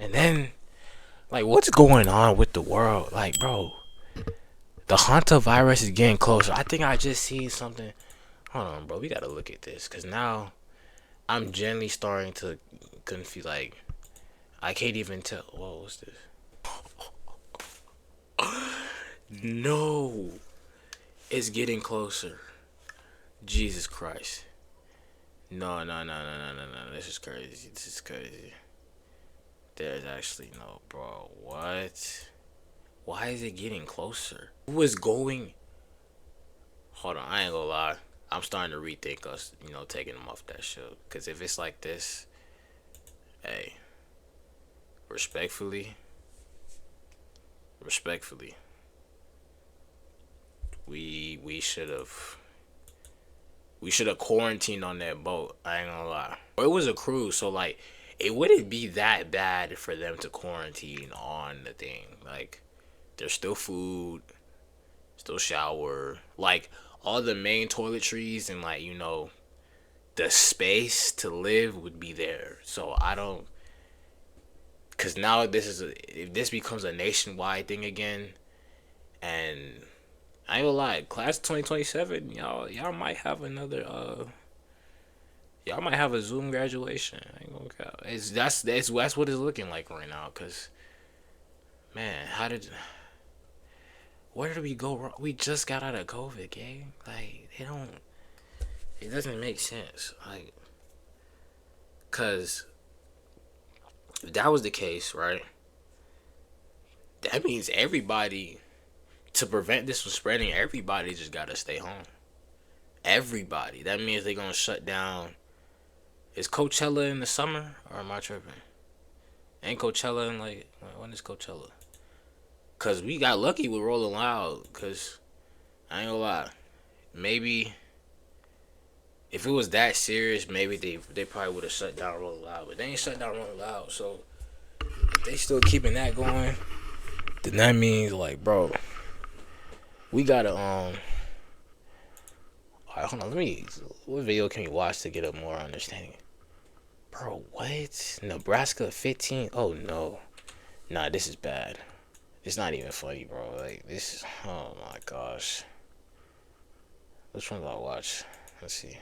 And then, like, what's going on with the world? Like, bro, the hantavirus is getting closer. I think I just see something. Hold on, bro. We gotta look at this, cause now I'm generally starting to confuse. Like, I can't even tell. Whoa, what's this? No, it's getting closer. Jesus Christ. No, no, no, no, no, no, no. This is crazy. This is crazy. There's actually no, bro. What? Why is it getting closer? Who is going? Hold on, I ain't gonna lie. I'm starting to rethink us, taking them off that show. Cause if it's like this, hey, respectfully, we should have quarantined on that boat. I ain't gonna lie. It was a cruise, so like, it wouldn't be that bad for them to quarantine on the thing. Like, there's still food, still shower, like all the main toiletries and like the space to live would be there. So I don't, cause now if this becomes a nationwide thing again, and I ain't gonna lie, class 2027, y'all might have another y'all might have a Zoom graduation. I ain't gonna count. That's what it's looking like right now. Cause man, where did we go wrong? We just got out of COVID, gang. Like, it doesn't make sense. Like, cause if that was the case, right? That means everybody, to prevent this from spreading, everybody just gotta stay home. Everybody. That means they're gonna shut down. Is Coachella in the summer, or am I tripping? Ain't Coachella in like, when is Coachella? Cause we got lucky with Rolling Loud. Cause I ain't gonna lie, maybe if it was that serious, maybe they probably would have shut down Rolling Loud. But they ain't shut down Rolling Loud. So if they still keeping that going, then that means like, bro, we gotta Alright, hold on. What video can we watch to get a more understanding? Bro, what? Nebraska 15? Oh no, nah, this is bad. It's not even funny, bro. Like, this is, oh my gosh. Which one do I watch? Let's see.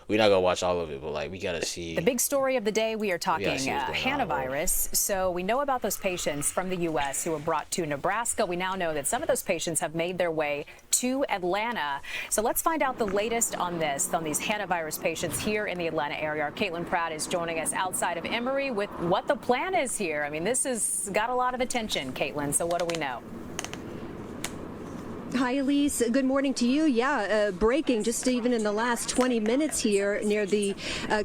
We're not gonna watch all of it, but like, we gotta see. The big story of the day, we are talking hantavirus. So we know about those patients from the U.S. who were brought to Nebraska. We now know that some of those patients have made their way to Atlanta. So let's find out the latest on these hantavirus patients here in the Atlanta area. Our Caitlin Pratt is joining us outside of Emory with what the plan is here. I mean, this has got a lot of attention, Caitlin. So what do we know? Hi, Elise. Good morning to you. Yeah, breaking just even in the last 20 minutes here near the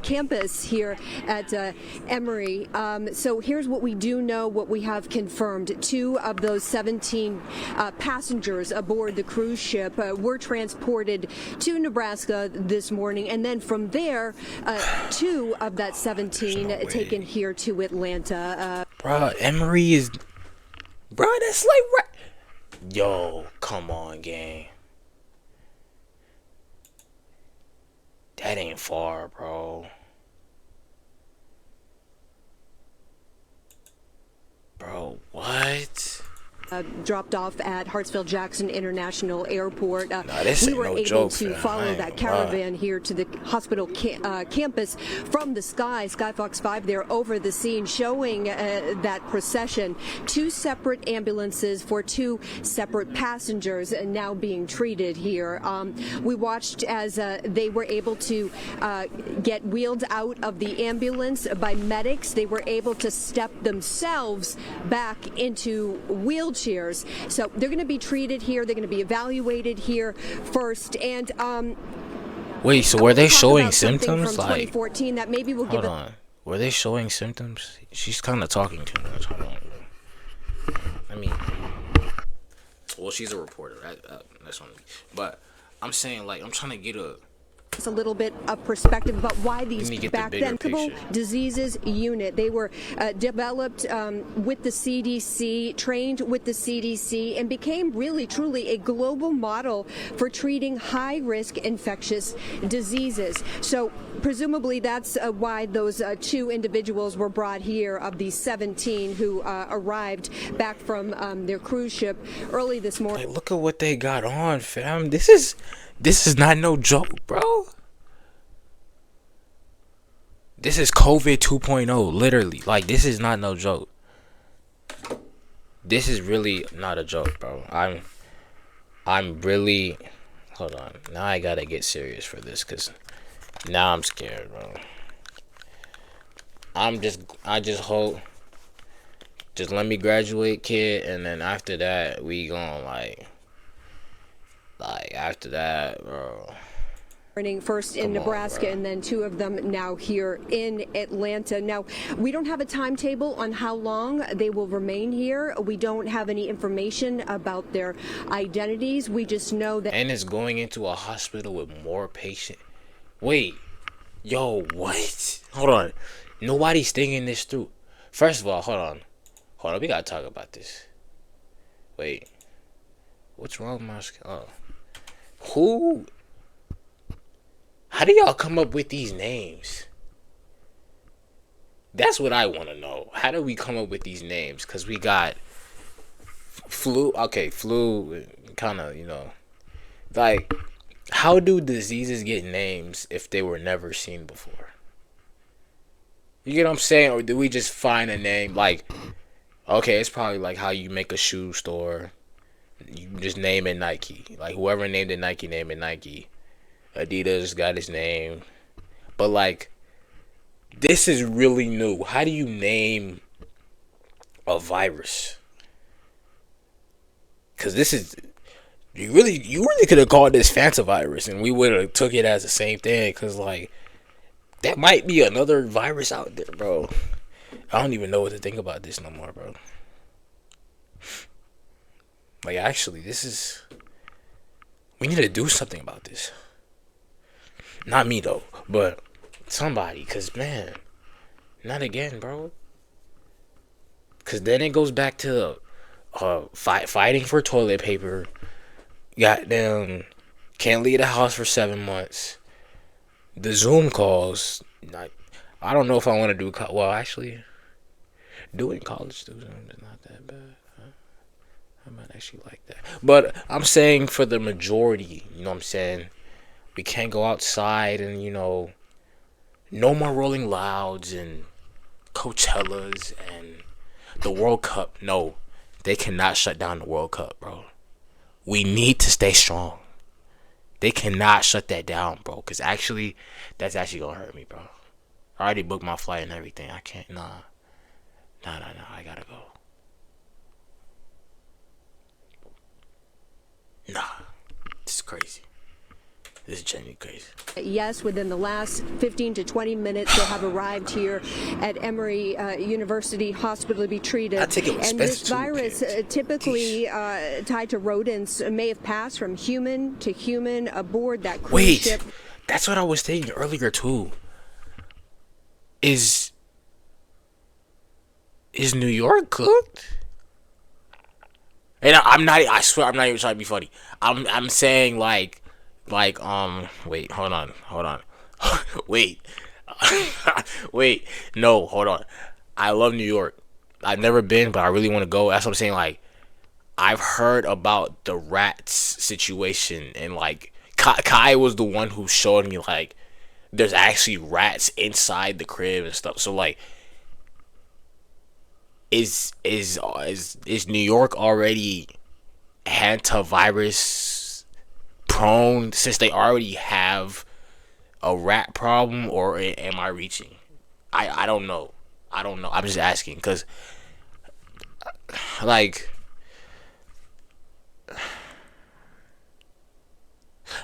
campus here at Emory. So here's what we do know, what we have confirmed. 2 of those 17 passengers aboard the cruise ship were transported to Nebraska this morning. And then from there, 2 of that 17 taken here to Atlanta. Bro, Emory is... Bro, that's like... Yo, come on, gang. That ain't far, bro. Bro, what? Dropped off at Hartsfield-Jackson International Airport. This we ain't were no able joke, to fam. follow that caravan here to the hospital campus from the sky. Skyfox 5 there over the scene, showing that procession. 2 separate ambulances for 2 separate passengers now being treated here. We watched as they were able to get wheeled out of the ambulance by medics. They were able to step themselves back into wheelchairs. So they're going to be treated here. They're going to be evaluated here first. And wait, so were they showing symptoms? From 2014 that maybe will hold on. Were they showing symptoms? She's kind of talking too much. Hold on. I mean, well, she's a reporter. That's on me. But I'm saying, like, I'm trying to get a a little bit of perspective about why these back then diseases unit, they were developed with the CDC, trained with the CDC, and became really truly a global model for treating high risk infectious diseases. So presumably that's why those 2 individuals were brought here of the 17 who arrived back from their cruise ship early this morning. Like, look at what they got on, fam. This is not no joke, bro. This is COVID 2.0, literally. Like, this is not no joke. This is really not a joke, bro. I'm really, hold on. Now I gotta get serious for this, cause now I'm scared, bro. I just hope, just let me graduate, kid, and then after that we gon' like after that, bro. First in Nebraska, and then 2 of them now here in Atlanta. Now, we don't have a timetable on how long they will remain here. We don't have any information about their identities. We just know that. And it's going into a hospital with more patients. Wait, yo, what? Hold on. Nobody's thinking this through. First of all, hold on. We gotta talk about this. Wait, what's wrong with my skin? Oh, who? How do y'all come up with these names? That's what I want to know. How do we come up with these names? Because we got flu. Okay, flu, kind of, like, how do diseases get names if they were never seen before? You get what I'm saying? Or do we just find a name? Like, okay, it's probably like how you make a shoe store. You just name it Nike. Like, whoever named it Nike, name it Nike. Adidas got his name. But like, this is really new. How do you name a virus? Because this is, you really could have called this Fantavirus and we would have took it as the same thing. Because like, that might be another virus out there, bro. I don't even know what to think about this no more, bro. Like, actually, we need to do something about this. Not me, though, but somebody, because, man, not again, bro. Because then it goes back to fighting for toilet paper. Goddamn, can't leave the house for 7 months. The Zoom calls, I don't know if I want to do, well, actually, doing college through Zoom is not that bad. I might actually like that. But I'm saying for the majority, you know what I'm saying? We can't go outside and, no more Rolling Louds and Coachellas and the World Cup. No, they cannot shut down the World Cup, bro. We need to stay strong. They cannot shut that down, bro. Because actually, that's actually going to hurt me, bro. I already booked my flight and everything. I can't, nah. I got to go. Nah, this is crazy. This is genuinely crazy. Yes, within the last 15 to 20 minutes, they have arrived here at Emory University Hospital to be treated. And this virus, typically tied to rodents, may have passed from human to human aboard that cruise ship. That's what I was thinking earlier too. Is New York cooked? And I swear I'm not even trying to be funny. I'm saying like wait, hold on. Wait. No, hold on. I love New York. I've never been, but I really want to go. That's what I'm saying. Like, I've heard about the rats situation, and like Kai was the one who showed me like there's actually rats inside the crib and stuff. So like, is New York already hantavirus prone since they already have a rat problem, or am I reaching? I don't know. I'm just asking because like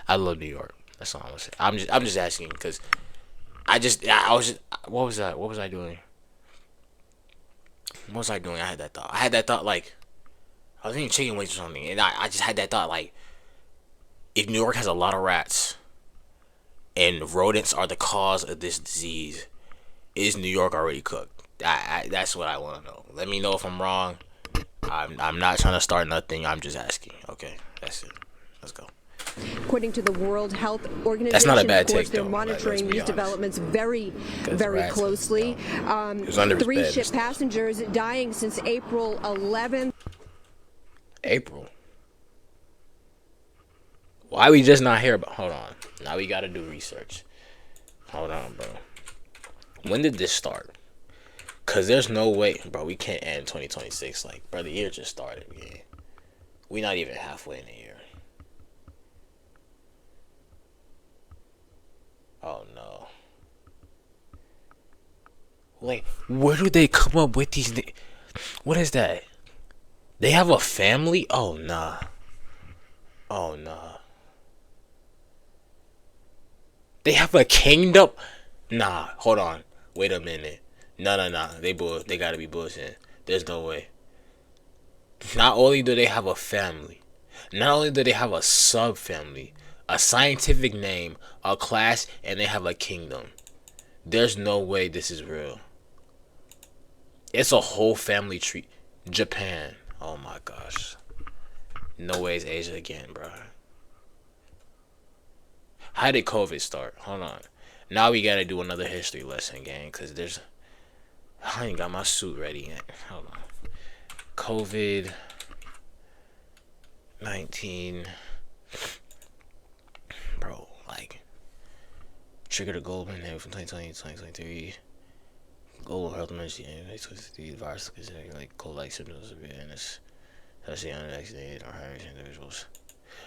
I love New York. That's all I'm gonna say. I'm just asking because what was I doing? What was I doing? I had that thought like I was eating chicken wings or something, and I just had that thought like, if New York has a lot of rats and rodents are the cause of this disease, is New York already cooked? That's what I want to know. Let me know if I'm wrong. I'm not trying to start nothing. I'm just asking. Okay, that's it. Let's go. According to the World Health Organization, That's not a bad of course, take, they're though. monitoring these developments very, very closely. Three ship passengers dying since April 11th. April? Why we just not here? But hold on. Now we got to do research. Hold on, bro. When did this start? Because there's no way, bro, we can't end 2026. Like, bro, the year just started. Yeah. We not even halfway in the year. Oh, no. Like, where do they come up with these? What is that? They have a family? Oh, nah. Oh, nah. They have a kingdom? Nah, hold on. Wait a minute. No. They gotta be bullshitting. There's no way. Not only do they have a family, not only do they have a sub-family, a scientific name, a class, and they have a kingdom. There's no way this is real. It's a whole family tree. Japan. Oh my gosh. No way it's Asia again, bro. How did COVID start? Hold on. Now we gotta do another history lesson, gang, because I ain't got my suit ready yet. Hold on. COVID-19. Bro, like, triggered a global pandemic from 2020 to 2023. Global health emergency in 2023. The virus is considered like cold-like symptoms of illness, especially unvaccinated or high-risk individuals.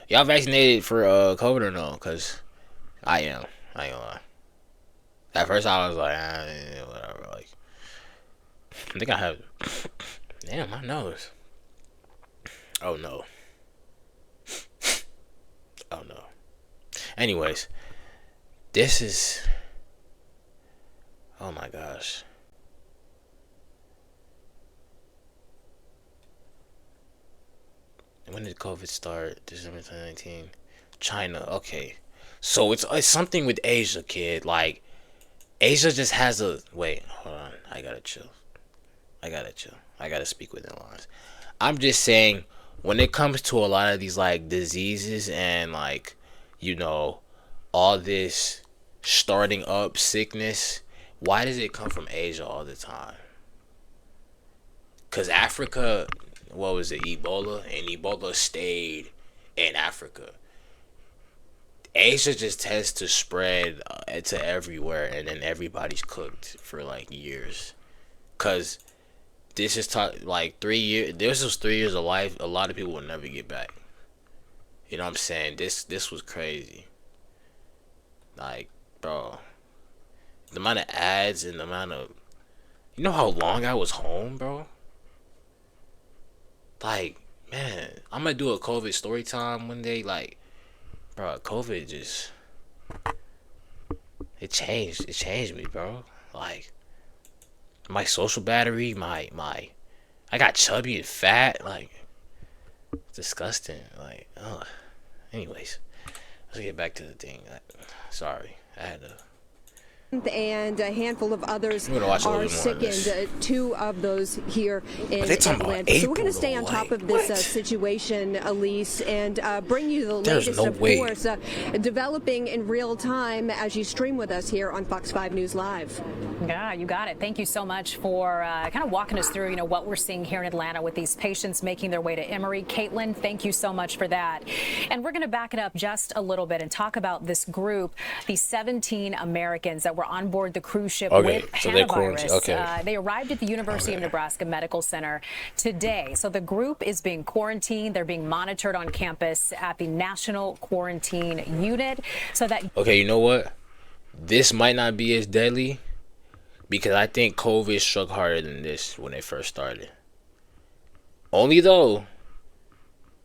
Y'all vaccinated for COVID or no? Because I am. I ain't gonna lie. At first I was like, whatever. Like, I think I have. Damn, my nose. Oh no. Oh no. Anyways, this is. Oh my gosh. When did COVID start? December 2019. China. Okay. So it's something with Asia, kid. Like, Asia just has a. Wait, hold on. I gotta chill. I gotta speak within lines. I'm just saying, when it comes to a lot of these, like, diseases and, like, all this starting up sickness, why does it come from Asia all the time? Because Africa, what was it, Ebola? And Ebola stayed in Africa. Asia just tends to spread to everywhere, and then everybody's cooked for, like, years. Because this is like 3 years. This was 3 years of life. A lot of people will never get back. You know what I'm saying? This was crazy. Like, bro, the amount of ads and the amount of, you know how long I was home, bro? Like, man, I'm gonna do a COVID story time one day. Like, bro, COVID just, it changed me, bro. Like, my social battery, my I got chubby and fat, like, disgusting. Like, ugh. Anyways, let's get back to the thing. Sorry, I had to. And a handful of others are sickened. Two of those here in Atlanta. So we're going to stay on top of this situation, Elise, and bring you the latest, of course, developing in real time as you stream with us here on Fox 5 News Live. Yeah, you got it. Thank you so much for kind of walking us through, what we're seeing here in Atlanta with these patients making their way to Emory. Caitlin, thank you so much for that. And we're going to back it up just a little bit and talk about this group, these 17 Americans that were on board the cruise ship with hantavirus. They arrived at the University of Nebraska Medical Center today. So the group is being quarantined. They're being monitored on campus at the National Quarantine Unit. So that. Okay, you know what? This might not be as deadly because I think COVID struck harder than this when they first started. Only though,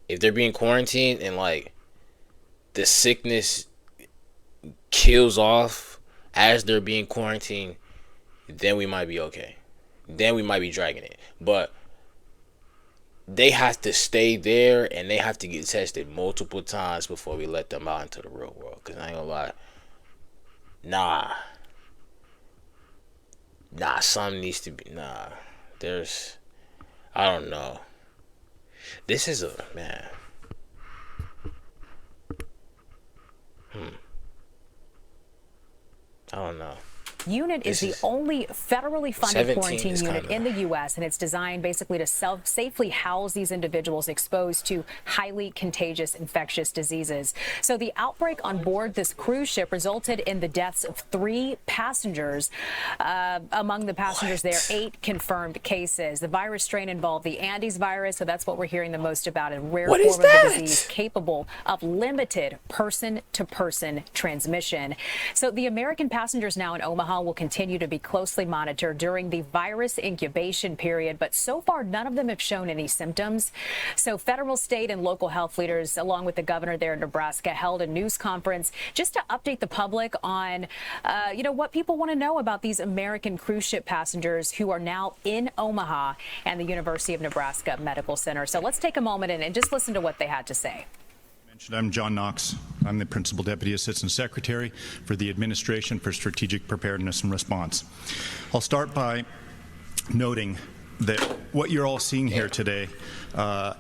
if they're being quarantined and, like, the sickness kills off as they're being quarantined, then we might be okay. Then we might be dragging it. But they have to stay there and they have to get tested multiple times before we let them out into the real world. Because I ain't gonna lie, Nah, something needs to be. Nah, there's. I don't know. This is a man. I don't know. Unit is the only federally funded quarantine unit in the U.S., and it's designed basically to safely house these individuals exposed to highly contagious infectious diseases. So the outbreak on board this cruise ship resulted in the deaths of 3 passengers. Among the passengers there, 8 confirmed cases. The virus strain involved the Andes virus, so that's what we're hearing the most about, a rare form of the disease capable of limited person-to-person transmission. So the American passengers now in Omaha will continue to be closely monitored during the virus incubation period, but so far none of them have shown any symptoms. So federal, state, and local health leaders, along with the governor there in Nebraska, held a news conference just to update the public on, what people want to know about these American cruise ship passengers who are now in Omaha and the University of Nebraska Medical Center. So let's take a moment and just listen to what they had to say. I'm John Knox. I'm the Principal Deputy Assistant Secretary for the Administration for Strategic Preparedness and Response. I'll start by noting that what you're all seeing here today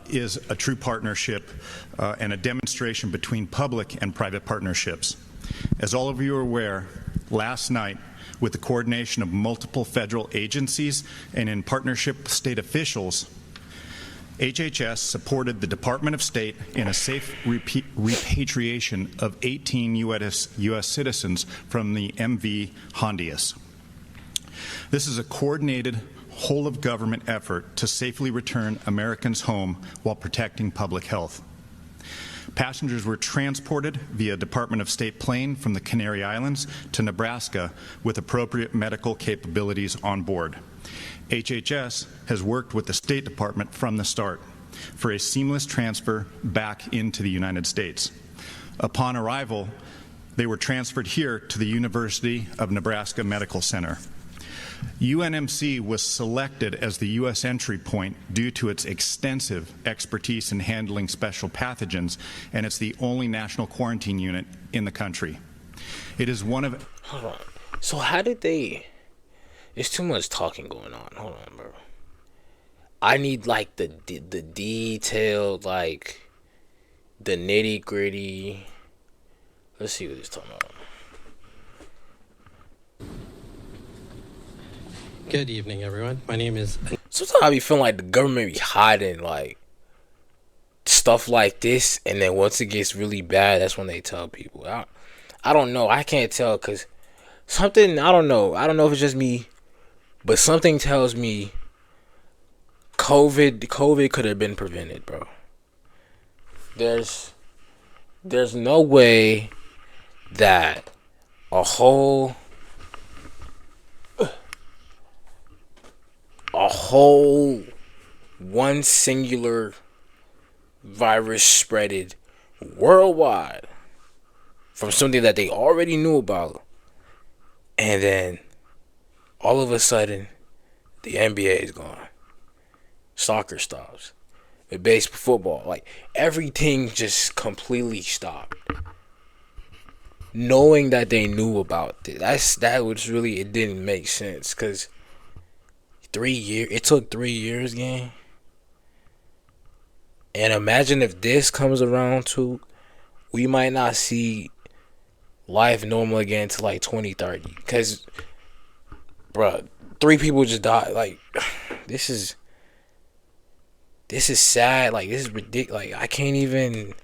is a true partnership and a demonstration between public and private partnerships. As all of you are aware, last night, with the coordination of multiple federal agencies and in partnership with state officials, HHS supported the Department of State in a safe repatriation of 18 U.S. citizens from the MV Hondius. This is a coordinated, whole-of-government effort to safely return Americans home while protecting public health. Passengers were transported via Department of State plane from the Canary Islands to Nebraska with appropriate medical capabilities on board. HHS has worked with the State Department from the start for a seamless transfer back into the United States. Upon arrival, they were transferred here to the University of Nebraska Medical Center. UNMC was selected as the U.S. entry point due to its extensive expertise in handling special pathogens, and it's the only national quarantine unit in the country. It is one of... Hold on. So how did they... There's too much talking going on. Hold on, bro. I need, like, the detailed, like, the nitty-gritty. Let's see what he's talking about. Good evening, everyone. My name is... Sometimes I be feeling like the government be hiding, like, stuff like this, and then once it gets really bad, that's when they tell people. I don't know. I can't tell, because something, I don't know. I don't know if it's just me, but something tells me COVID could have been prevented, bro. There's no way that a whole one singular virus spreaded worldwide from something that they already knew about, and then all of a sudden the NBA is gone, soccer stops, the baseball, football, like everything just completely stopped, knowing that they knew about it. That was really, it didn't make sense, because 3 years, it took 3 years, gang. And imagine if this comes around too, we might not see life normal again until like 2030. Because, bruh, 3 people just died. Like, this is sad. Like, this is ridiculous. Like, I can't even,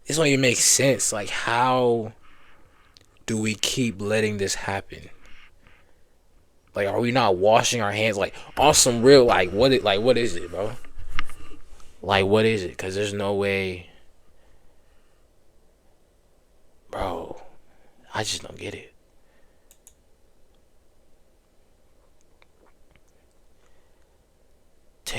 this don't even make sense. Like, how do we keep letting this happen? Like, are we not washing our hands? Like, on some real, like, what is it, bro? Like, what is it? Because there's no way. Bro, I just don't get it.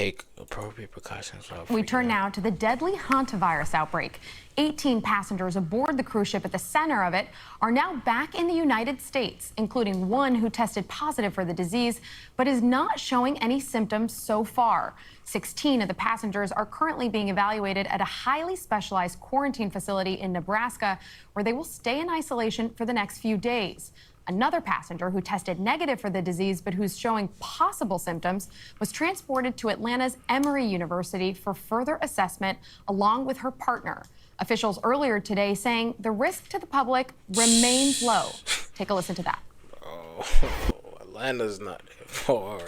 take appropriate precautions. We turn now to the deadly hantavirus outbreak. 18 passengers aboard the cruise ship at the center of it are now back in the United States, including one who tested positive for the disease, but is not showing any symptoms so far. 16 of the passengers are currently being evaluated at a highly specialized quarantine facility in Nebraska, where they will stay in isolation for the next few days. Another passenger who tested negative for the disease but who's showing possible symptoms was transported to Atlanta's Emory University for further assessment along with her partner. Officials earlier today saying the risk to the public remains low. Take a listen to that. Oh, Atlanta's not that far.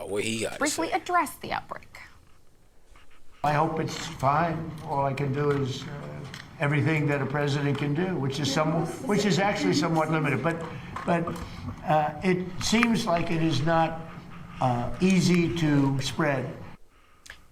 What he got briefly say? Address the outbreak. I hope it's fine. All I can do is everything that a president can do, which is actually somewhat limited. But it seems like it is not easy to spread.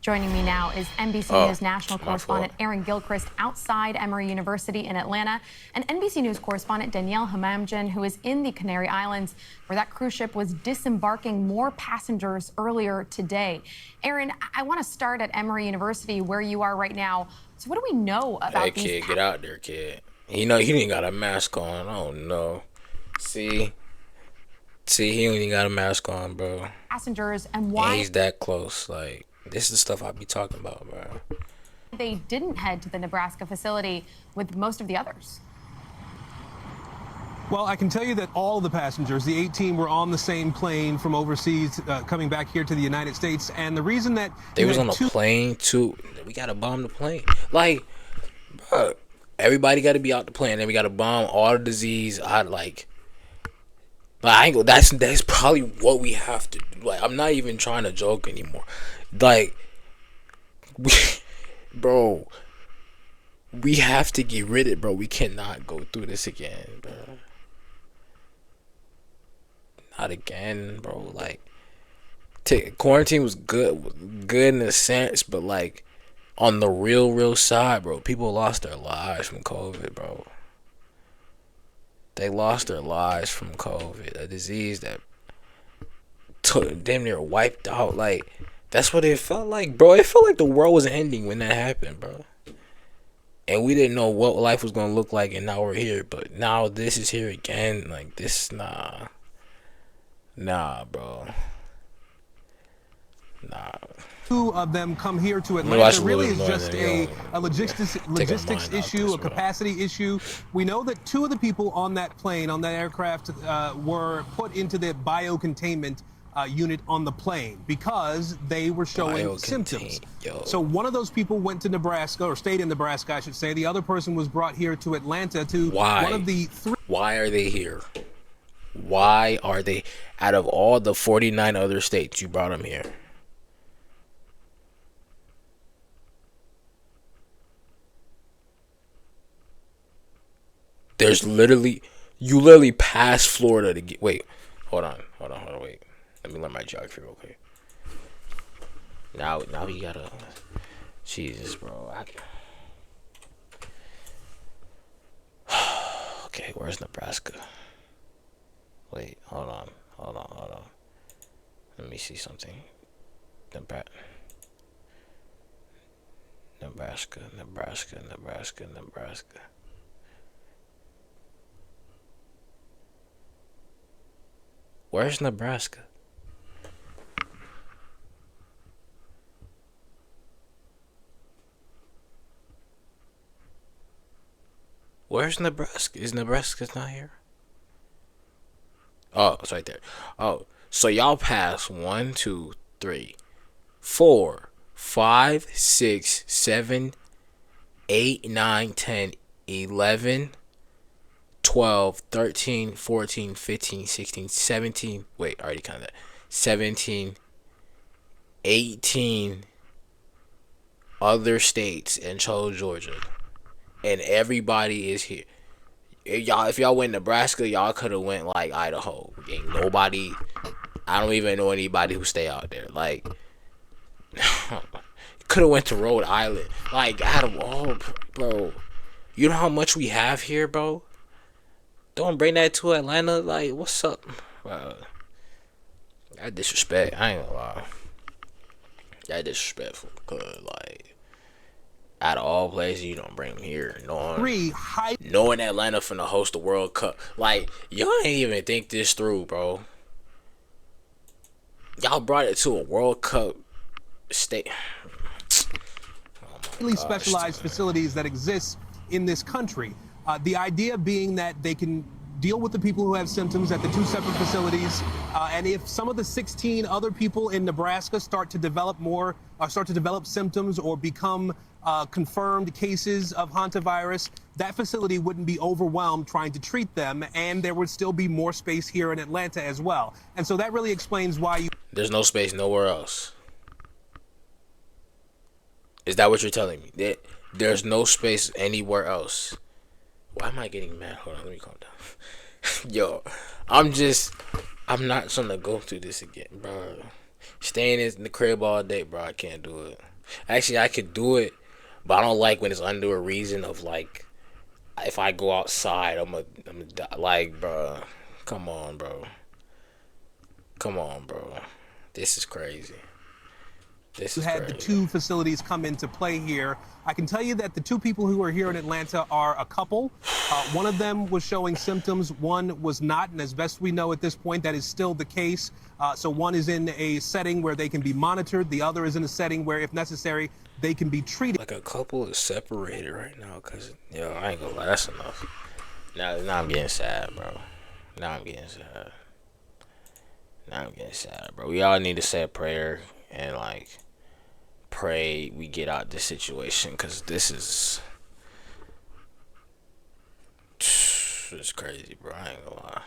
Joining me now is NBC News national correspondent Aaron Gilchrist outside Emory University in Atlanta, and NBC News correspondent Danielle Hamamdjian, who is in the Canary Islands, where that cruise ship was disembarking more passengers earlier today. Aaron, I want to start at Emory University, where you are right now. So what do we know about these? Hey, kid, get out there, kid. You know, he ain't got a mask on. Oh, no. See, he ain't got a mask on, bro. Passengers and why? And he's that close, like... This is the stuff I be talking about, bro. They didn't head to the Nebraska facility with most of the others. Well, I can tell you that all the passengers, the 18, were on the same plane from overseas, coming back here to the United States. And the reason that they was on a plane too, we gotta bomb the plane. Like, bro, everybody got to be out the plane. Then we gotta bomb all the disease. But I ain't go. That's probably what we have to do. Like, I'm not even trying to joke anymore. Like, bro, we have to get rid of it, bro. We cannot go through this again, bro. Not again, bro. Like, quarantine was good in a sense, but like, on the real side, bro, people lost their lives from COVID, bro. They lost their lives from COVID, a disease that damn near wiped out. Like, that's what it felt like, bro. It felt like the world was ending when that happened, bro. And we didn't know what life was gonna look like, and now we're here. But now this is here again. Like, this, nah, bro. Nah. Two of them come here to Atlanta. Really is just a logistics issue, a capacity issue. We know that two of the people on that plane, on that aircraft, were put into the biocontainment unit on the plane because they were showing symptoms. So one of those people went to Nebraska, or stayed in Nebraska, I should say. The other person was brought here to Atlanta to one of the three. Why are they here? Why are they, out of all the 49 other states, you brought them here? There's literally, you literally pass Florida to get, wait, hold on, wait. Let me learn my geography real quick. Now we gotta, Jesus, bro. Okay, where's Nebraska? Wait, hold on. Let me see something. Nebraska. Where's Nebraska? Where's Nebraska? Is Nebraska's not here? Oh, it's right there. Oh, so y'all pass 1, 2, 3, 4, 5, 6, 7, 8, 9, 10, 11, 12, 13, 14, 15, 16, 17. Wait, I already counted that. 17, 18 other states and chose Georgia. And everybody is here. If y'all went Nebraska, y'all could have went like Idaho. Ain't nobody. I don't even know anybody who stay out there. Like, could have went to Rhode Island. Like, out of all, bro. You know how much we have here, bro? Don't bring that to Atlanta. Like, what's up, bro? That disrespect. I ain't gonna lie. That disrespectful. Cause like, out of all places, you don't bring him here, knowing Atlanta finna host the World Cup. Like, y'all ain't even think this through, bro. Y'all brought it to a World Cup state. Highly specialized facilities that exist in this country. The idea being that they can deal with the people who have symptoms at the 2 separate facilities, and if some of the 16 other people in Nebraska start to develop symptoms or become confirmed cases of hantavirus, that facility wouldn't be overwhelmed trying to treat them, and there would still be more space here in Atlanta as well. And so that really explains why there's no space nowhere else. Is that what you're telling me? There's no space anywhere else. Why am I getting mad? Hold on, let me calm down. Yo, I'm not trying to go through this again, bro. Staying in the crib all day, bro, I can't do it. Actually, I could do it, but I don't like when it's under a reason of like, if I go outside, I'm a die. Like, bro, come on, bro. This is crazy. You had the 2 facilities come into play here. I can tell you that the 2 people who are here in Atlanta are a couple. One of them was showing symptoms, one was not, and as best we know at this point, that is still the case. So one is in a setting where they can be monitored, the other is in a setting where, if necessary, they can be treated. Like, a couple is separated right now, cause yo, I ain't gonna lie, that's enough. Now I'm getting sad, bro. Now I'm getting sad, bro. We all need to say a prayer and like pray we get out this situation, cause this is it's crazy, bro. I ain't gonna lie.